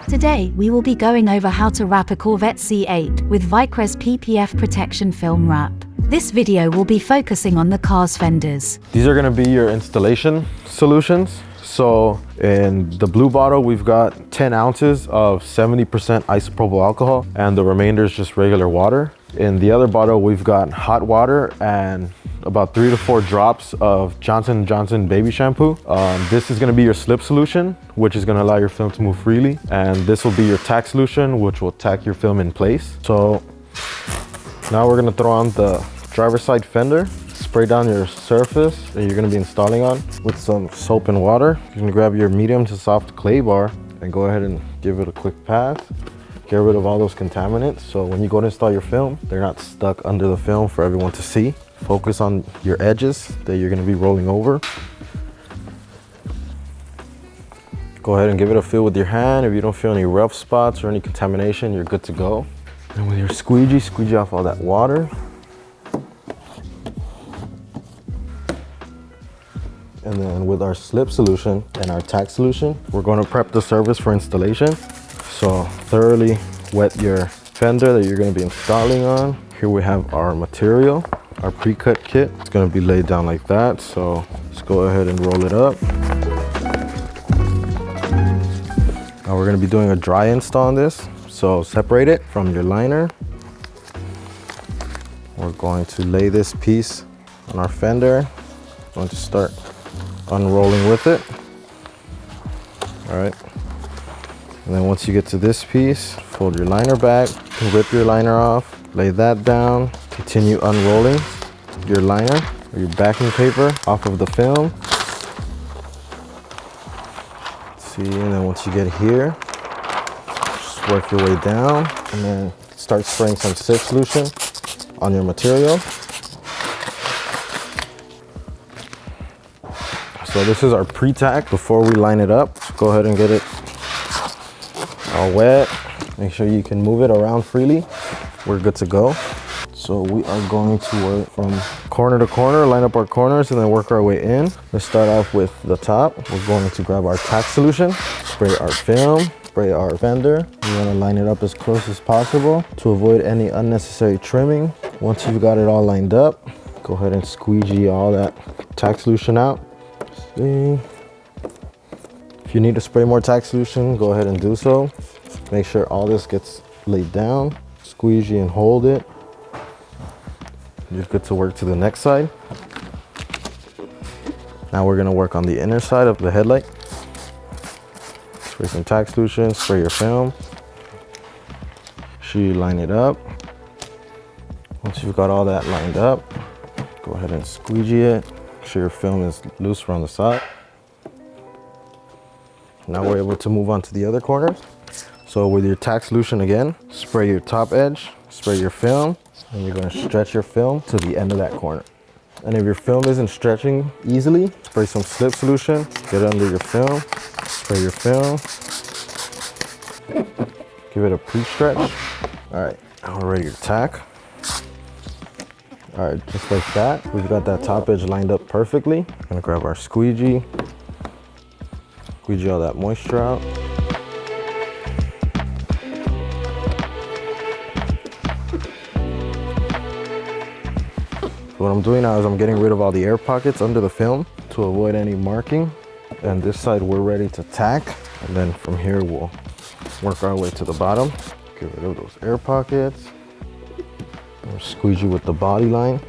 Today, we will be going over how to wrap a Corvette C8 with Vicrez PPF Protection Film Wrap. This video will be focusing on the car's fenders. These are going to be your installation solutions. So in the blue bottle, we've got 10 ounces of 70% isopropyl alcohol, and the remainder is just regular water. In the other bottle, we've got hot water and about 3 to 4 drops of Johnson & Johnson baby shampoo. This is going to be your slip solution, which is going to allow your film to move freely. And this will be your tack solution, which will tack your film in place. So now we're going to throw on the driver's side fender, spray down your surface that you're going to be installing on with some soap and water. You can grab your medium to soft clay bar and go ahead and give it a quick pass. Get rid of all those contaminants, so when you go to install your film, they're not stuck under the film for everyone to see. Focus on your edges that you're going to be rolling over. Go ahead and give it a feel with your hand. If you don't feel any rough spots or any contamination, you're good to go. And with your squeegee off all that water. And then with our slip solution and our tack solution, we're going to prep the surface for installation. So thoroughly wet your fender that you're going to be installing on. Here we have our material, our pre-cut kit. It's going to be laid down like that. So let's go ahead and roll it up. Now we're going to be doing a dry install on this. So separate it from your liner. We're going to lay this piece on our fender. I'm going to start unrolling with it. All right. And then once you get to this piece, fold your liner back, rip your liner off, lay that down, continue unrolling your liner or your backing paper off of the film. See, and then once you get here, just work your way down and then start spraying some slip solution on your material. So this is our pre-tack before we line it up. So go ahead and get it all wet. Make sure you can move it around freely. We're good to go. So we are going to work from corner to corner, line up our corners and then work our way in. Let's start off with the top. We're going to grab our tack solution, spray our film, spray our fender. We want to line it up as close as possible to avoid any unnecessary trimming. Once you've got it all lined up, go ahead and squeegee all that tack solution out. See. If you need to spray more tack solution, go ahead and do so. Make sure all this gets laid down. Squeegee and hold it. You're good to work to the next side. Now we're gonna work on the inner side of the headlight. Spray some tack solution, spray your film. Make sure you line it up. Once you've got all that lined up, go ahead and squeegee it. Make sure your film is loose around the side. Now we're able to move on to the other corners. So with your tack solution again, spray your top edge, spray your film, and you're going to stretch your film to the end of that corner. And if your film isn't stretching easily, spray some slip solution, get it under your film, spray your film, give it a pre-stretch. All right, now we're ready to tack. All right, just like that, we've got that top edge lined up perfectly. I'm gonna grab our squeegee all that moisture out. So what I'm doing now is I'm getting rid of all the air pockets under the film to avoid any marking. And this side we're ready to tack. And then from here we'll work our way to the bottom. Get rid of those air pockets. Squeegee with the body line.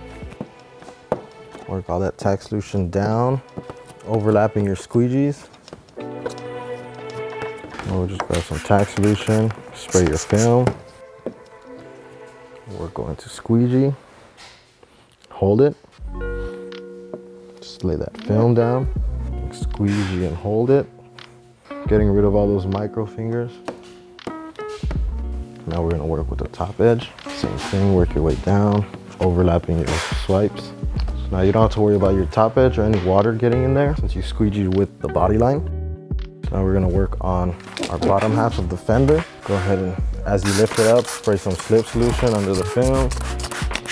Work all that tack solution down, overlapping your squeegees. And we'll just grab some tack solution, spray your film. We're going to squeegee, hold it. Just lay that film down, squeegee and hold it. Getting rid of all those micro fingers. Now we're gonna work with the top edge. Same thing, work your way down, overlapping your swipes. So now you don't have to worry about your top edge or any water getting in there since you squeegee with the body line. So now we're gonna work on our bottom half of the fender. Go ahead and, as you lift it up, spray some slip solution under the film.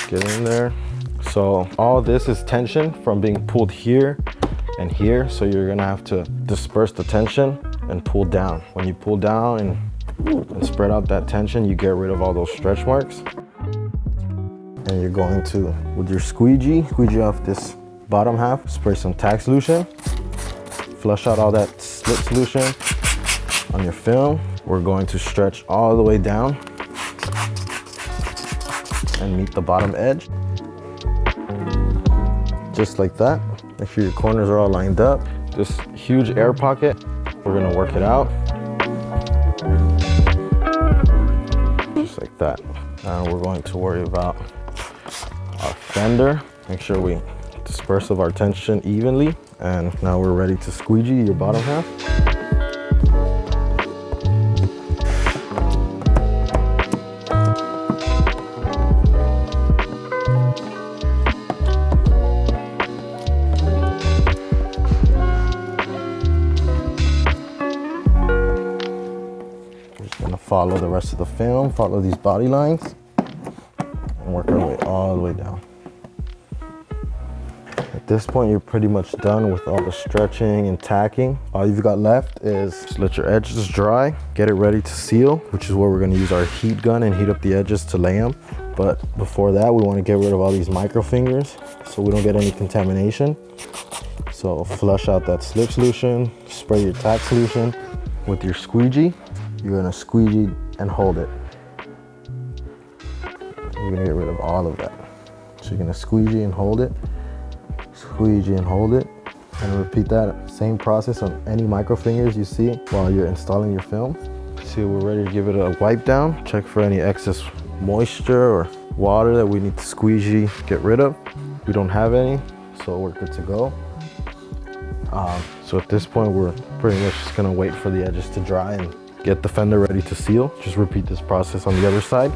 Get in there. So all this is tension from being pulled here and here. So you're gonna have to disperse the tension and pull down. When you pull down and and spread out that tension. You get rid of all those stretch marks. And you're going to, with your squeegee off this bottom half, spray some tack solution, flush out all that slip solution on your film. We're going to stretch all the way down and meet the bottom edge. Just like that. Make sure your corners are all lined up. This huge air pocket, we're gonna work it out. Just like that. Now we're going to worry about our fender. Make sure we disperse of our tension evenly. And now we're ready to squeegee your bottom half. Follow the rest of the film, follow these body lines, and work our way all the way down. At this point, you're pretty much done with all the stretching and tacking. All you've got left is just let your edges dry, get it ready to seal, which is where we're gonna use our heat gun and heat up the edges to lay them. But before that, we wanna get rid of all these micro fingers so we don't get any contamination. So flush out that slip solution, spray your tack solution with your squeegee. You're gonna squeegee and hold it. You're gonna get rid of all of that. So you're gonna squeegee and hold it, squeegee and hold it, and repeat that same process on any micro fingers you see while you're installing your film. See, we're ready to give it a wipe down. Check for any excess moisture or water that we need to squeegee, get rid of. We don't have any, so we're good to go. So at this point, we're pretty much just gonna wait for the edges to dry and get the fender ready to seal. Just repeat this process on the other side.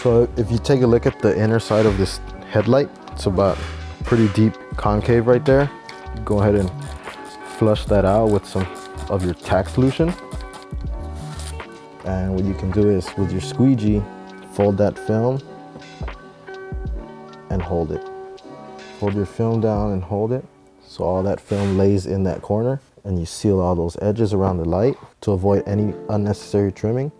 So if you take a look at the inner side of this headlight, it's about pretty deep concave right there. Go ahead and flush that out with some of your tack solution. And what you can do is with your squeegee, fold that film and hold it. Fold your film down and hold it. So all that film lays in that corner, and you seal all those edges around the light to avoid any unnecessary trimming.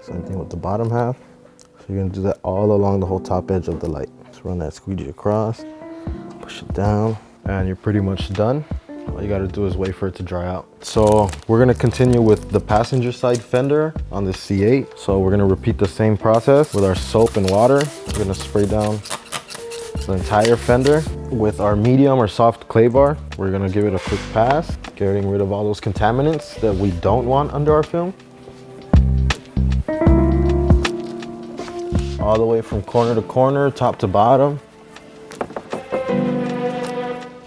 Same thing with the bottom half. So you're gonna do that all along the whole top edge of the light. Just run that squeegee across, push it down, and you're pretty much done. All you gotta do is wait for it to dry out. So we're gonna continue with the passenger side fender on the C8. So we're gonna repeat the same process with our soap and water. We're gonna spray down the entire fender with our medium or soft clay bar. We're gonna give it a quick pass, getting rid of all those contaminants that we don't want under our film. All the way from corner to corner, top to bottom.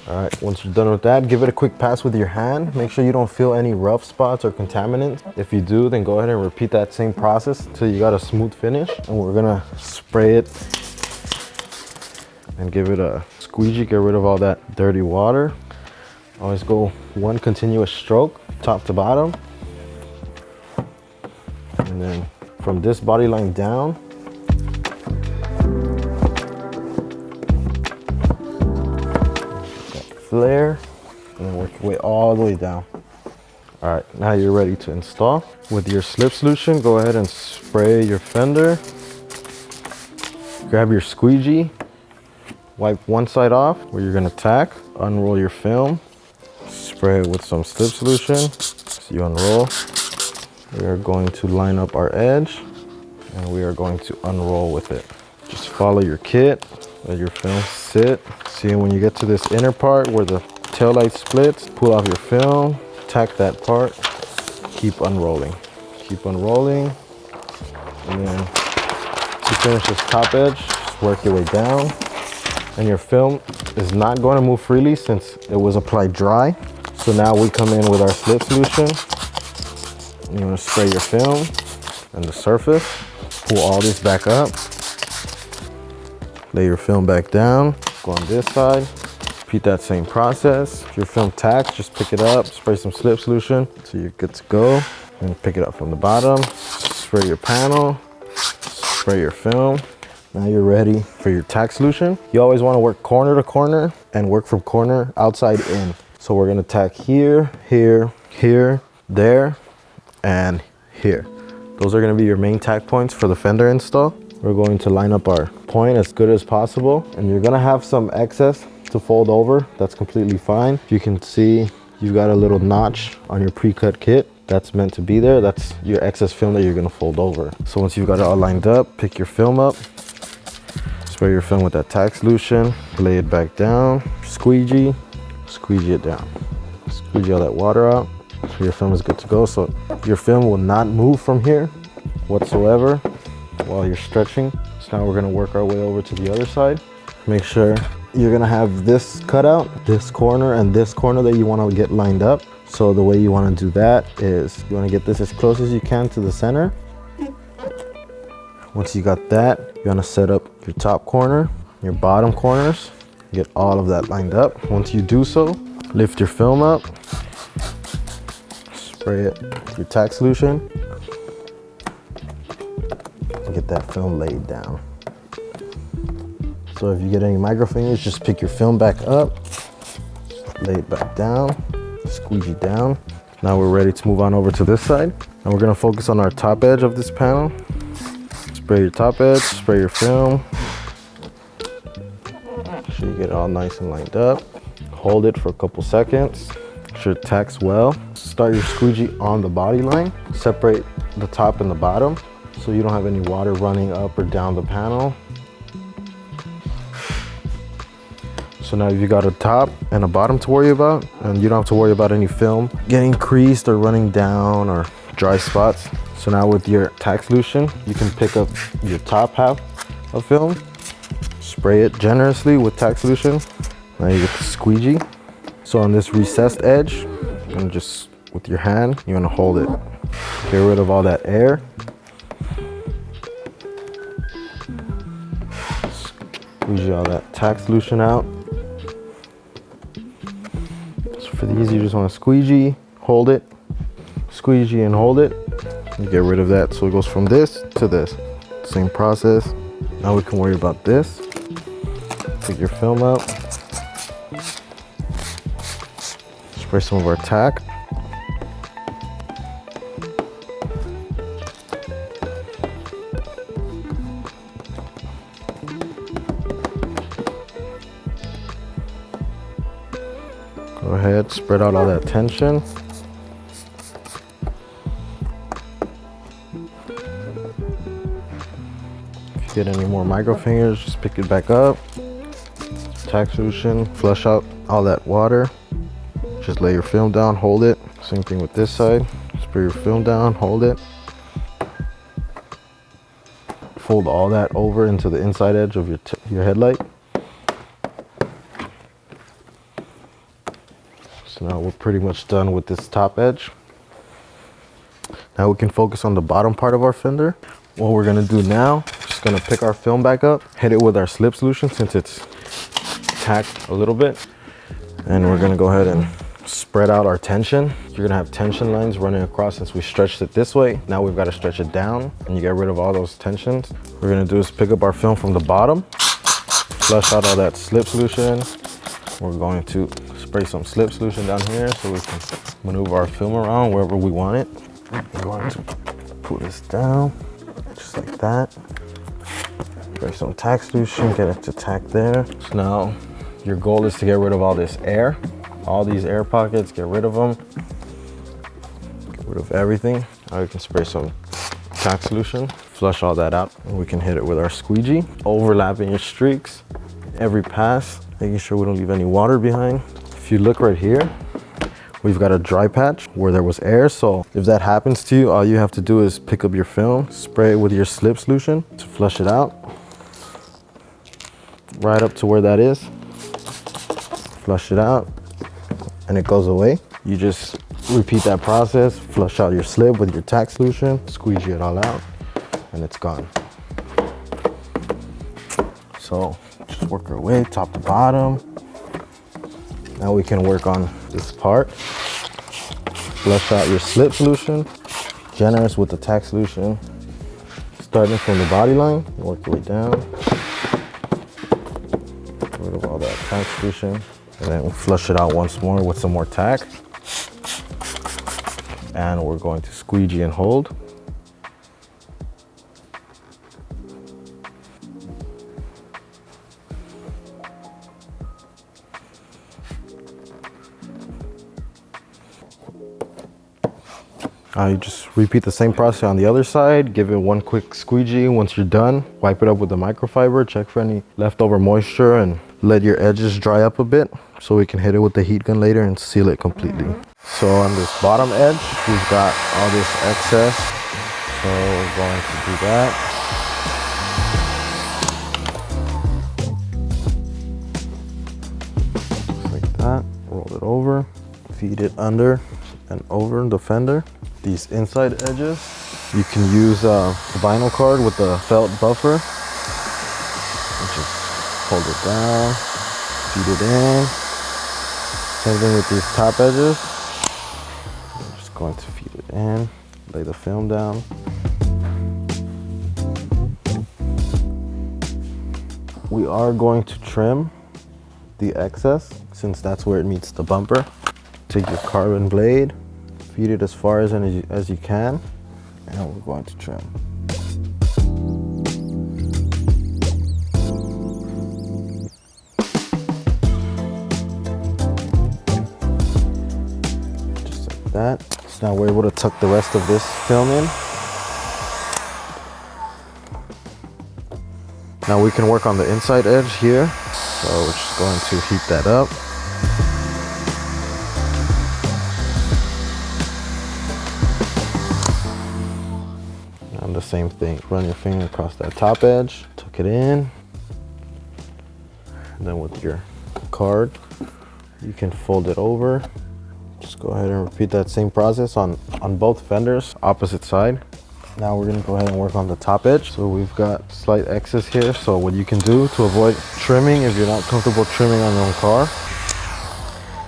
All right, once you're done with that, give it a quick pass with your hand. Make sure you don't feel any rough spots or contaminants. If you do, then go ahead and repeat that same process until you got a smooth finish. And we're gonna spray it and give it a squeegee, get rid of all that dirty water. Always go one continuous stroke, top to bottom. And then from this body line down, that flare, and then work your way all the way down. All right, now you're ready to install. With your slip solution, go ahead and spray your fender. Grab your squeegee, wipe one side off where you're gonna tack, unroll your film, spray it with some slip solution. So you unroll. We are going to line up our edge and we are going to unroll with it. Just follow your kit, let your film sit. See, when you get to this inner part where the tail light splits, pull off your film, tack that part, keep unrolling. Keep unrolling, and then to finish this top edge, just work your way down. And your film is not going to move freely since it was applied dry. So now we come in with our slip solution. You're going to spray your film and the surface. Pull all this back up. Lay your film back down. Go on this side. Repeat that same process. If your film tacks, just pick it up, spray some slip solution so you're good to go. And pick it up from the bottom. Spray your panel. Spray your film. Now you're ready for your tack solution. You always want to work corner to corner and work from corner outside in. So we're gonna tack here, here, here, there, and here. Those are gonna be your main tack points for the fender install. We're going to line up our point as good as possible, and you're gonna have some excess to fold over. That's completely fine. You can see you've got a little notch on your pre-cut kit. That's meant to be there. That's your excess film that you're gonna fold over. So once you've got it all lined up, pick your film up, spray your film with that tack solution, lay it back down, squeegee it down. Squeegee all that water out, so your film is good to go. So your film will not move from here whatsoever while you're stretching. So now we're gonna work our way over to the other side. Make sure you're gonna have this cutout, this corner, and this corner that you wanna get lined up. So the way you wanna do that is you wanna get this as close as you can to the center. Once you got that, you wanna set up your top corner, your bottom corners, get all of that lined up. Once you do so, lift your film up, spray it with your tack solution, and get that film laid down. So if you get any micro fingers, just pick your film back up, lay it back down, squeegee down. Now we're ready to move on over to this side. And we're gonna focus on our top edge of this panel. Spray your top edge, spray your film. Make sure you get it all nice and lined up. Hold it for a couple seconds. Make sure it tacks well. Start your squeegee on the body line. Separate the top and the bottom so you don't have any water running up or down the panel. So now you got a top and a bottom to worry about, and you don't have to worry about any film getting creased or running down or dry spots. So now with your tack solution, you can pick up your top half of film, spray it generously with tack solution. Now you get the squeegee. So on this recessed edge, and just with your hand, you want to hold it. Get rid of all that air. Squeegee all that tack solution out. So for these, you just want to squeegee, hold it, squeegee and hold it. You get rid of that, so it goes from this to this. Same process. Now we can worry about this. Pick your film up. Spray some of our tack. Go ahead, spread out all that tension. If you get any more micro fingers, just pick it back up. Tack solution, flush out all that water. Just lay your film down, hold it. Same thing with this side. Spray your film down, hold it. Fold all that over into the inside edge of your headlight. So now we're pretty much done with this top edge. Now we can focus on the bottom part of our fender. What we're gonna do now, just gonna pick our film back up, hit it with our slip solution since it's tacked a little bit. And we're gonna go ahead and spread out our tension. You're gonna have tension lines running across since we stretched it this way. Now we've got to stretch it down and you get rid of all those tensions. What we're gonna do is pick up our film from the bottom, flush out all that slip solution. We're going to spray some slip solution down here so we can maneuver our film around wherever we want it. We're going to pull this down, just like that. Spray some tack solution, get it to tack there. So now your goal is to get rid of all this air, all these air pockets, get rid of them. Get rid of everything. Now we can spray some tack solution, flush all that out, and we can hit it with our squeegee, overlapping your streaks every pass, making sure we don't leave any water behind. If you look right here, we've got a dry patch where there was air, so if that happens to you, all you have to do is pick up your film, spray it with your slip solution to flush it out, right up to where that is. Flush it out and it goes away. You just repeat that process, flush out your slip with your tack solution, squeegee it all out, and it's gone. So just work our way top to bottom. Now we can work on this part. Flush out your slip solution, generous with the tack solution. Starting from the body line, work your way down. tack solution. And then we'll flush it out once more with some more tack. And we're going to squeegee and hold. You just repeat the same process on the other side. Give it one quick squeegee. Once you're done, wipe it up with the microfiber, check for any leftover moisture, and let your edges dry up a bit so we can hit it with the heat gun later and seal it completely. So on this bottom edge, we've got all this excess. So we're going to do that. Just like that. Roll it over, feed it under and over the fender. These inside edges, you can use a vinyl card with a felt buffer. Just hold it down, feed it in. Same thing with these top edges. I'm just going to feed it in, lay the film down. We are going to trim the excess since that's where it meets the bumper. Take your carbon blade, feed it as far as you can, and we're going to trim. Just like that. So now we're able to tuck the rest of this film in. Now we can work on the inside edge here. So we're just going to heat that up. And the same thing, run your finger across that top edge, tuck it in. And then with your card, you can fold it over. Just go ahead and repeat that same process on both fenders, opposite side. Now we're gonna go ahead and work on the top edge. So we've got slight excess here. So what you can do to avoid trimming, if you're not comfortable trimming on your own car,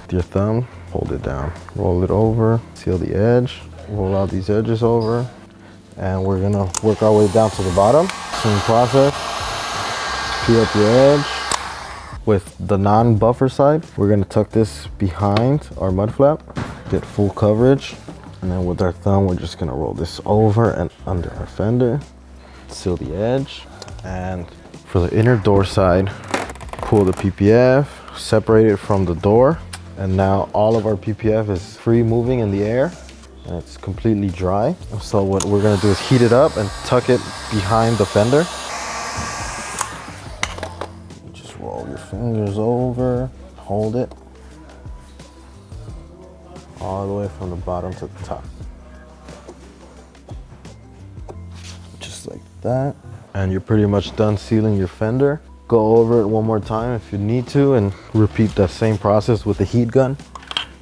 with your thumb, hold it down, roll it over, seal the edge, roll out these edges over, and we're gonna work our way down to the bottom. Same process, peel up your edge. With the non-buffer side, we're gonna tuck this behind our mud flap, get full coverage. And then with our thumb, we're just gonna roll this over and under our fender, seal the edge. And for the inner door side, pull the PPF, separate it from the door. And now all of our PPF is free moving in the air and it's completely dry. So what we're gonna do is heat it up and tuck it behind the fender. Just roll your fingers over, hold it. All the way from the bottom to the top. Just like that. And you're pretty much done sealing your fender. Go over it one more time if you need to and repeat that same process with the heat gun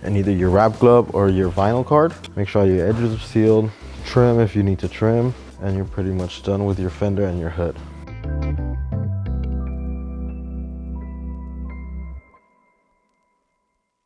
and either your wrap glove or your vinyl card. Make sure your edges are sealed. Trim if you need to trim, and you're pretty much done with your fender and your hood.